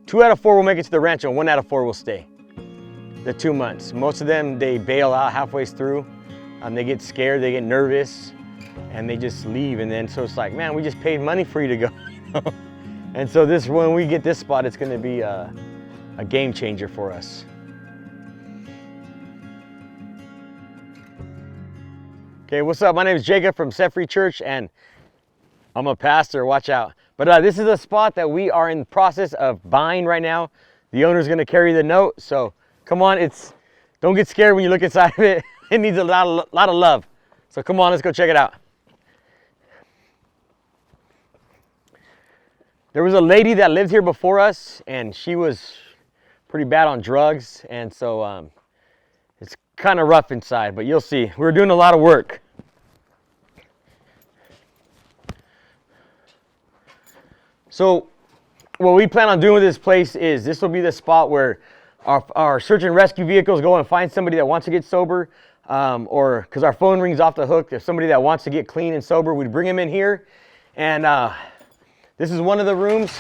2 out of 4 will make it to the rancho, and 1 out of 4 will stay the 2 months. Most of them, they bail out halfway through. They get scared, they get nervous, and they just leave. And then so it's like, man, we just paid money for you to go. And so when we get this spot, it's going to be a game changer for us. Okay, what's up? My name is Jacob from Foothill Church, and I'm a pastor, watch out. But this is a spot that we are in the process of buying right now. The owner's gonna carry the note, so come on, don't get scared when you look inside of it. It needs a lot of love. So come on, let's go check it out. There was a lady that lived here before us, and she was pretty bad on drugs, and so it's kind of rough inside, but you'll see. We're doing a lot of work. So what we plan on doing with this place is this will be the spot where our search and rescue vehicles go and find somebody that wants to get sober, or because our phone rings off the hook, if somebody that wants to get clean and sober, we'd bring them in here. And this is one of the rooms,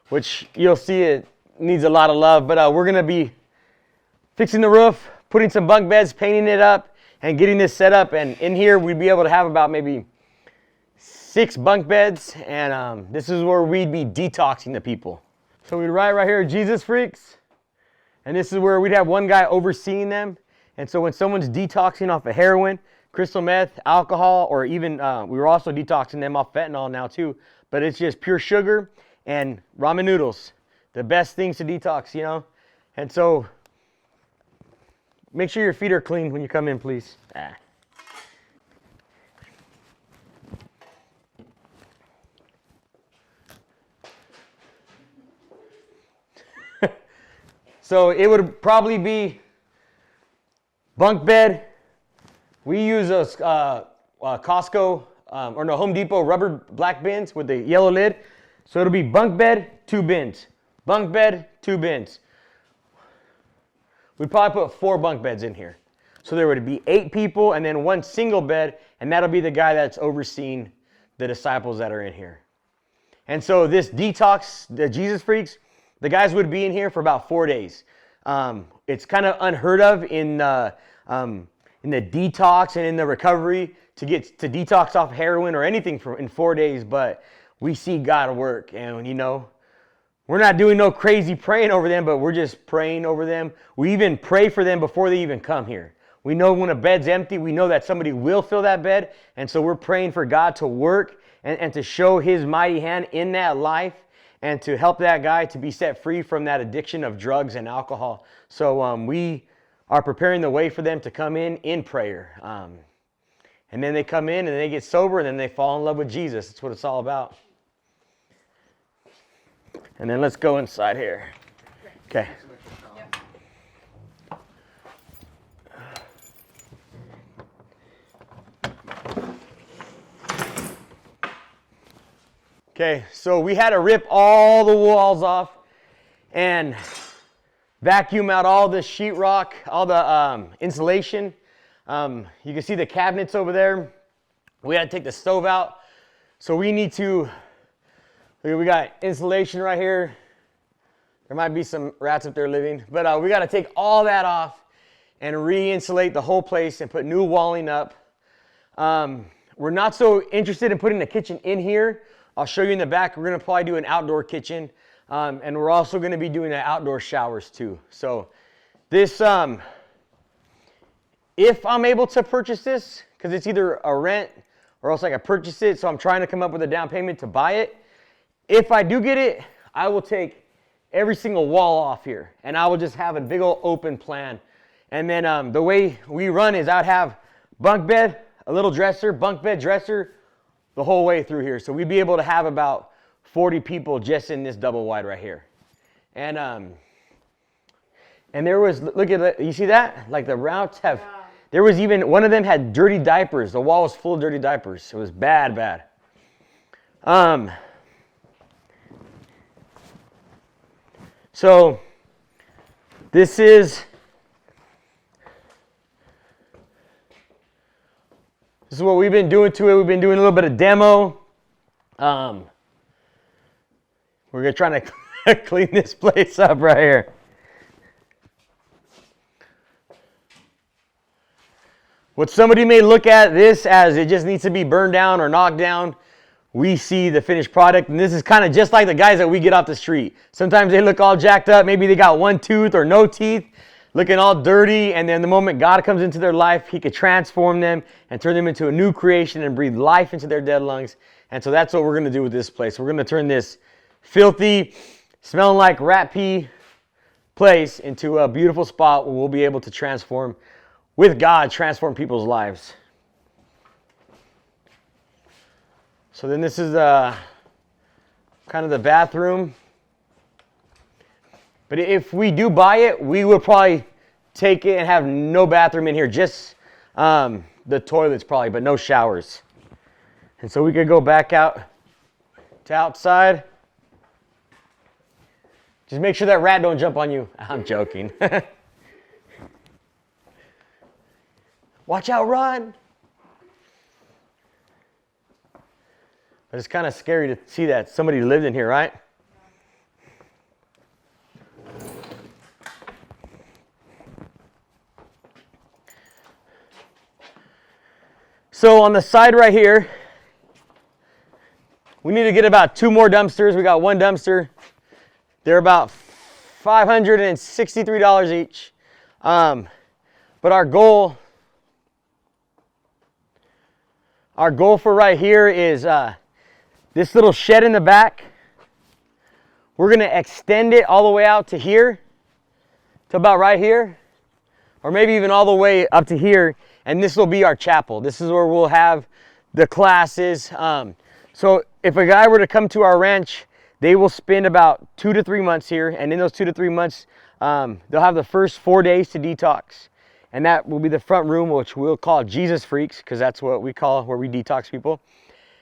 which you'll see it needs a lot of love, but we're going to be fixing the roof, putting some bunk beds, painting it up, and getting this set up. And in here, we'd be able to have about maybe 6 bunk beds, and this is where we'd be detoxing the people. So we'd write right here, Jesus Freaks, and this is where we'd have one guy overseeing them. And so when someone's detoxing off of heroin, crystal meth, alcohol, or even, we were also detoxing them off fentanyl now too, but it's just pure sugar and ramen noodles, the best things to detox, you know? And so make sure your feet are clean when you come in, please. So it would probably be bunk bed. We use a Costco, Home Depot rubber black bins with the yellow lid. So it'll be bunk bed, 2 bins. Bunk bed, 2 bins. We'd probably put 4 bunk beds in here. So there would be 8 people and then 1 single bed, and that'll be the guy that's overseeing the disciples that are in here. And so this detox, the Jesus Freaks, the guys would be in here for about 4 days. It's kind of unheard of in the detox and in the recovery to get to detox off heroin or anything in 4 days, but we see God work. And you know, we're not doing no crazy praying over them, but we're just praying over them. We even pray for them before they even come here. We know when a bed's empty, we know that somebody will fill that bed, and so we're praying for God to work and to show His mighty hand in that life, and to help that guy to be set free from that addiction of drugs and alcohol. So we are preparing the way for them to come in prayer. And then they come in and they get sober, and then they fall in love with Jesus. That's what it's all about. And then let's go inside here. Okay. Okay, so we had to rip all the walls off and vacuum out all the sheetrock, all the insulation. You can see the cabinets over there. We had to take the stove out. So we need to, we got insulation right here. There might be some rats up there living, but we got to take all that off and re-insulate the whole place and put new walling up. We're not so interested in putting the kitchen in here. I'll show you in the back. We're going to probably do an outdoor kitchen, and we're also going to be doing outdoor showers too. So this, if I'm able to purchase this, because it's either a rent or else I can purchase it, so I'm trying to come up with a down payment to buy it. If I do get it, I will take every single wall off here, and I will just have a big old open plan. And then the way we run is I'd have bunk bed, a little dresser, bunk bed, dresser, the whole way through here. So we'd be able to have about 40 people just in this double wide right here. And there was, look at it, you see that? Like the routes have, there was even, one of them had dirty diapers. The wall was full of dirty diapers. It was bad, bad. So this is what we've been doing to it. We've been doing a little bit of demo. We're trying to clean this place up right here. What somebody may look at this as it just needs to be burned down or knocked down, we see the finished product, and this is kind of just like the guys that we get off the street. Sometimes they look all jacked up. Maybe they got one tooth or no teeth, looking all dirty, and then the moment God comes into their life, he could transform them and turn them into a new creation and breathe life into their dead lungs. And so that's what we're going to do with this place. We're going to turn this filthy, smelling like rat pee place into a beautiful spot where we'll be able to transform, with God, transform people's lives. So then this is kind of the bathroom. But if we do buy it, we will probably take it and have no bathroom in here. Just the toilets probably, but no showers. And so we could go back out to outside. Just make sure that rat don't jump on you. I'm joking. Watch out, run. But it's kind of scary to see that somebody lived in here, right? So on the side right here, we need to get about 2 more dumpsters. We got 1 dumpster. They're about $563 each. But our goal for right here is this little shed in the back. We're going to extend it all the way out to here, to about right here, or maybe even all the way up to here, and this will be our chapel. This is where we'll have the classes. So if a guy were to come to our ranch, they will spend about 2 to 3 months here, and in those 2 to 3 months, they'll have the first 4 days to detox. And that will be the front room, which we'll call Jesus Freaks, because that's what we call where we detox people.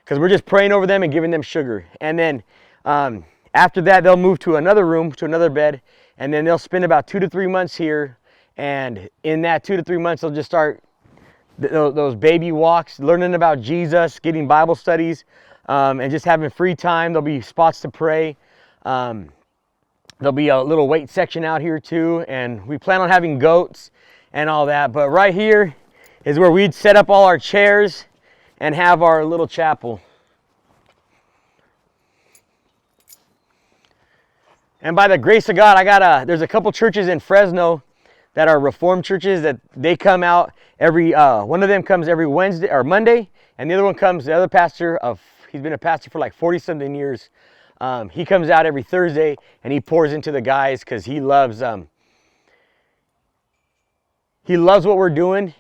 Because we're just praying over them and giving them sugar. And then after that, they'll move to another room, to another bed, and then they'll spend about 2 to 3 months here. And in that 2 to 3 months, they'll just start those baby walks, learning about Jesus, getting Bible studies, and just having free time. There'll be spots to pray. There'll be a little weight section out here too, and we plan on having goats and all that. But right here is where we'd set up all our chairs and have our little chapel. And by the grace of God, there's a couple churches in Fresno that are Reformed churches that they come out every, one of them comes every Wednesday or Monday, and the other one comes, the other pastor he's been a pastor for like 40 something years. He comes out every Thursday and he pours into the guys because he loves what we're doing.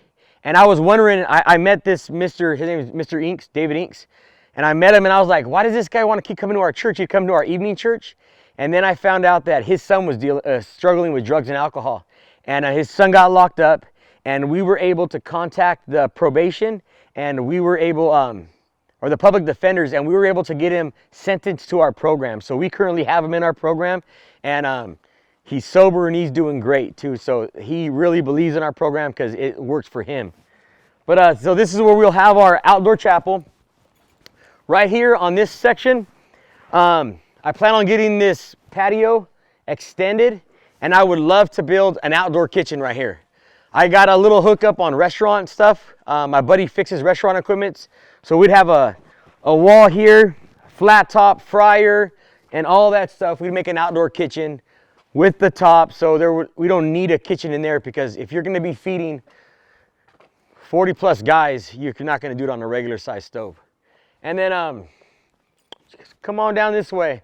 And I was wondering, I met this his name is Mr. Inks, David Inks, and I met him and I was like, why does this guy want to keep coming to our church? He'd come to our evening church. And then I found out that his son was struggling with drugs and alcohol. And his son got locked up, and we were able to contact the probation, and we were able, or the public defenders, and we were able to get him sentenced to our program. So we currently have him in our program, and he's sober and he's doing great too. So he really believes in our program because it works for him. But so this is where we'll have our outdoor chapel. Right here on this section, I plan on getting this patio extended, and I would love to build an outdoor kitchen right here. I got a little hookup on restaurant stuff. My buddy fixes restaurant equipment. So we'd have a wall here, flat top, fryer, and all that stuff. We'd make an outdoor kitchen with the top. So we don't need a kitchen in there, because if you're going to be feeding 40 plus guys, you're not going to do it on a regular size stove. And then just come on down this way.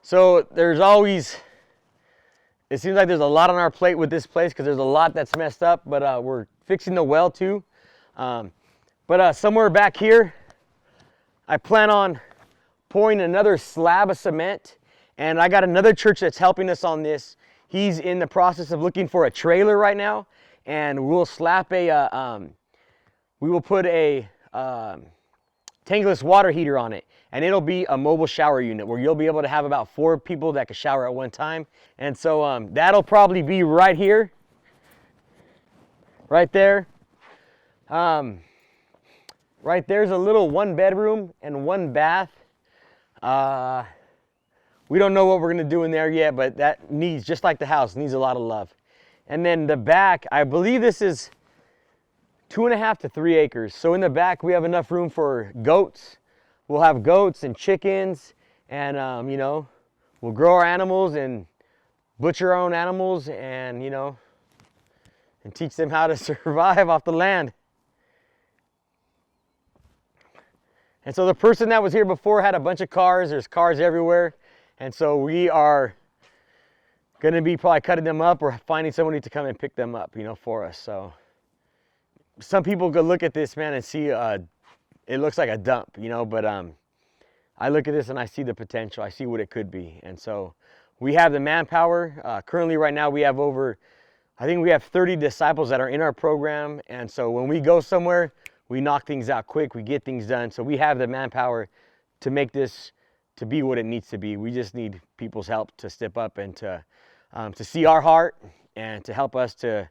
So there's always, it seems like there's a lot on our plate with this place, because there's a lot that's messed up, but we're fixing the well too. But somewhere back here, I plan on pouring another slab of cement, and I got another church that's helping us on this. He's in the process of looking for a trailer right now, and we'll slap we will put a tankless water heater on it. And it'll be a mobile shower unit where you'll be able to have about 4 people that can shower at one time. And so that'll probably be right here, right there. Right there's a little 1 bedroom and 1 bath. We don't know what we're going to do in there yet, but that needs, just like the house, needs a lot of love. And then the back, I believe this is 2.5 to 3 acres. So in the back, we have enough room for goats. We'll have goats and chickens, and you know, we'll grow our animals and butcher our own animals, and you know, and teach them how to survive off the land. And so the person that was here before had a bunch of cars. There's cars everywhere. And so we are going to be probably cutting them up or finding somebody to come and pick them up, you know, for us. So some people could look at this, man, and see it looks like a dump, you know, but I look at this and I see the potential. I see what it could be. And so we have the manpower. Currently right now we have I think we have 30 disciples that are in our program. And so when we go somewhere, we knock things out quick. We get things done. So we have the manpower to make this to be what it needs to be. We just need people's help to step up and to see our heart and to help us to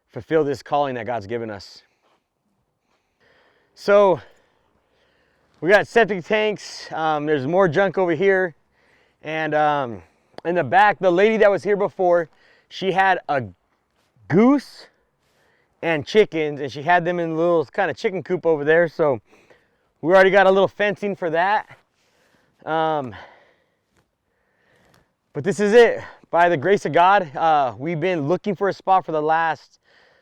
fulfill this calling that God's given us. So we got septic tanks. There's more junk over here. And in the back, the lady that was here before, she had a goose and chickens, and she had them in a little kind of chicken coop over there. So we already got a little fencing for that. But this is it. By the grace of God, we've been looking for a spot for the last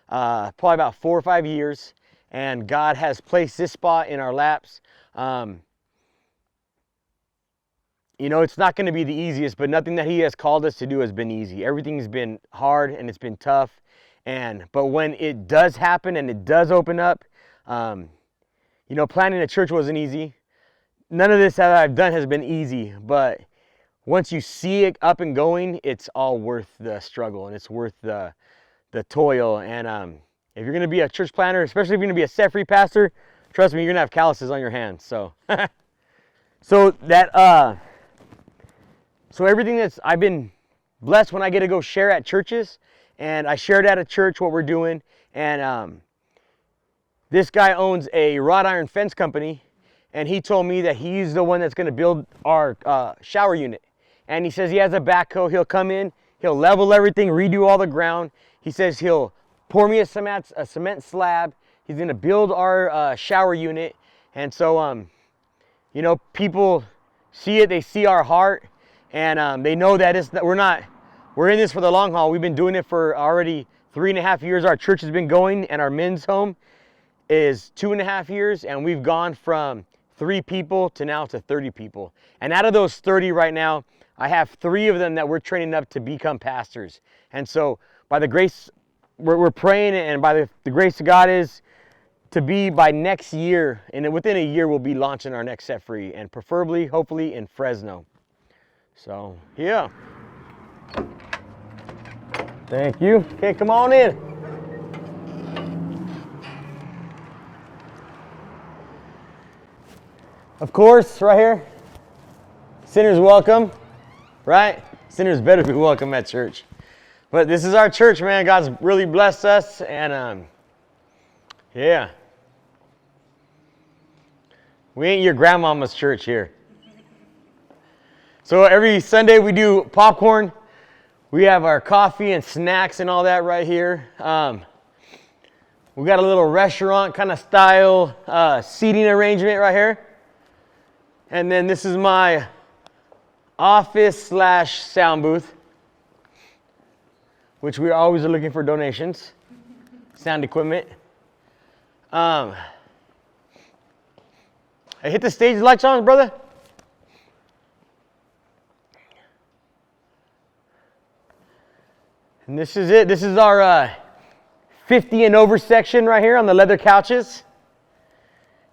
probably about 4 or 5 years, and God has placed this spot in our laps. You know, it's not going to be the easiest, but nothing that He has called us to do has been easy. Everything's been hard and it's been tough. But when it does happen and it does open up, you know, planning a church wasn't easy. None of this that I've done has been easy, but once you see it up and going, it's all worth the struggle and it's worth the toil. And if you're going to be a church planner, especially if you're going to be a set-free pastor, trust me, you're going to have calluses on your hands. So, so everything I've been blessed when I get to go share at churches, and I shared at a church what we're doing, and this guy owns a wrought iron fence company. And he told me that he's the one that's going to build our shower unit. And he says he has a backhoe. He'll come in, he'll level everything, redo all the ground. He says he'll pour me a cement slab. He's going to build our shower unit. And so, you know, people see it. They see our heart, and they know that we're in this for the long haul. We've been doing it for already 3.5 years. Our church has been going, and our men's home is 2.5 years, and we've gone from 3 people to now to 30 people. And out of those 30 right now, I have 3 of them that we're training up to become pastors. And so by the grace, we're praying, and by the grace of God is to be by next year, and within a year we'll be launching our next Set Free, and preferably, hopefully in Fresno. So, yeah. Thank you. Okay, come on in. Of course, right here, sinners welcome, right? Sinners better be welcome at church. But this is our church, man. God's really blessed us, and yeah. We ain't your grandmama's church here. So every Sunday we do popcorn. We have our coffee and snacks and all that right here. We got a little restaurant kind of style seating arrangement right here. And then this is my office / sound booth, which we always are looking for donations, sound equipment. Hey, hit the stage lights on, brother. And this is it. This is our 50 and over section right here on the leather couches.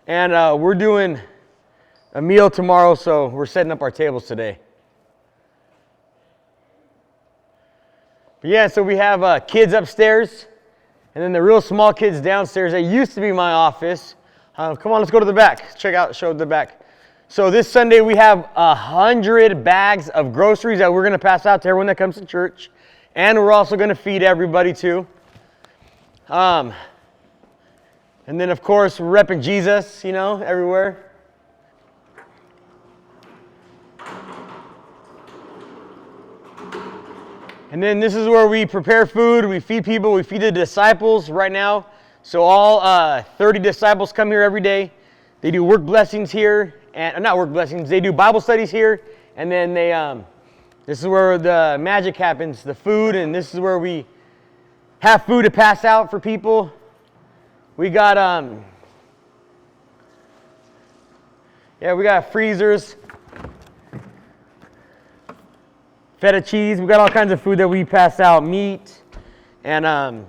And we're doing a meal tomorrow, so we're setting up our tables today. But yeah, so we have kids upstairs, and then the real small kids downstairs. That used to be my office. Come on, let's go to the back. Show the back. So this Sunday we have 100 bags of groceries that we're going to pass out to everyone that comes to church. And we're also going to feed everybody too. And then of course we're repping Jesus, you know, everywhere. And then this is where we prepare food, we feed people, we feed the disciples right now. So all 30 disciples come here every day. They do work blessings here, and not work blessings, they do Bible studies here. And then they, this is where the magic happens, the food, and this is where we have food to pass out for people. We got, we got freezers, feta cheese. We got all kinds of food that we pass out, meat, and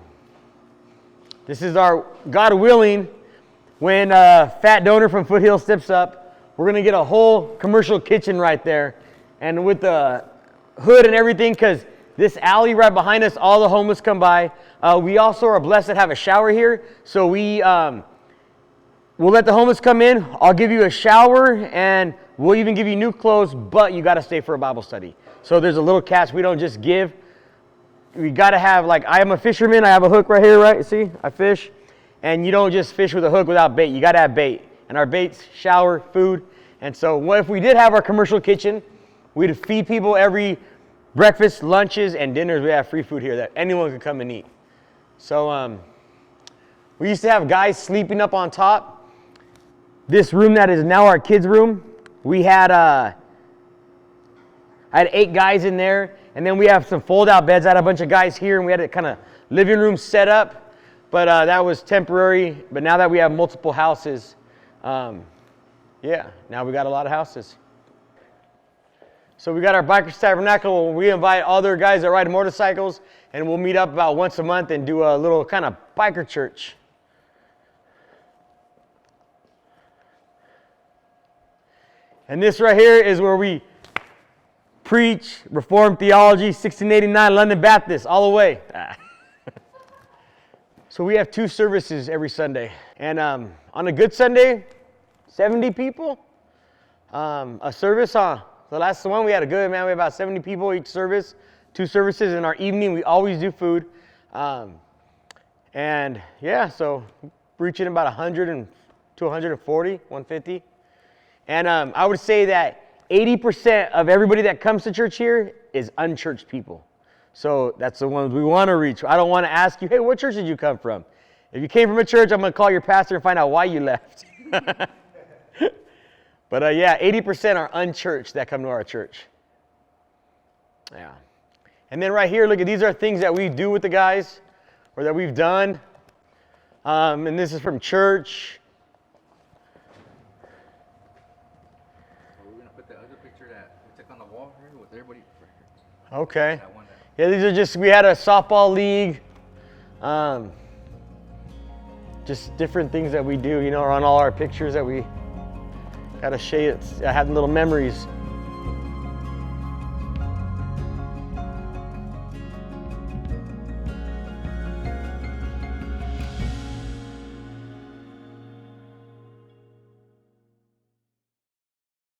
this is our, God willing, when a fat donor from Foothill steps up, we're gonna get a whole commercial kitchen right there, and with the hood and everything, because this alley right behind us, all the homeless come by. We also are blessed to have a shower here, so we'll let the homeless come in. I'll give you a shower, and we'll even give you new clothes, but you got to stay for a Bible study. So there's a little catch. We don't just give. We got to have, like, I am a fisherman. I have a hook right here, right? See, I fish. And you don't just fish with a hook without bait. You got to have bait. And our bait's shower, food. And so what if we did have our commercial kitchen? We'd feed people every breakfast, lunches, and dinners. We have free food here that anyone could come and eat. So we used to have guys sleeping up on top. This room that is now our kids' room, we had I had 8 guys in there, and then we have some fold-out beds. I had a bunch of guys here, and we had a kind of living room set up, but that was temporary. But now that we have multiple houses, now we got a lot of houses. So we got our Bikers Tabernacle. We invite other guys that ride motorcycles, and we'll meet up about once a month and do a little kind of biker church. And this right here is where we preach Reformed theology, 1689 London Baptist, all the way. So we have 2 services every Sunday. And on a good Sunday, 70 people. A service on the last one, we had a good, man, we had about 70 people each service, 2 services. In our evening, we always do food. So reaching about 100 to 140, 150. And I would say that 80% of everybody that comes to church here is unchurched people. So that's the ones we want to reach. I don't want to ask you, hey, what church did you come from? If you came from a church, I'm going to call your pastor and find out why you left. But 80% are unchurched that come to our church. Yeah. And then right here, look at, these are things that we do with the guys, or that we've done. And this is from church. We're going to put the other picture that we took on the wall here with everybody. Okay. Yeah, these are just, we had a softball league. Just different things that we do, on all our pictures that we got to share. I have little memories.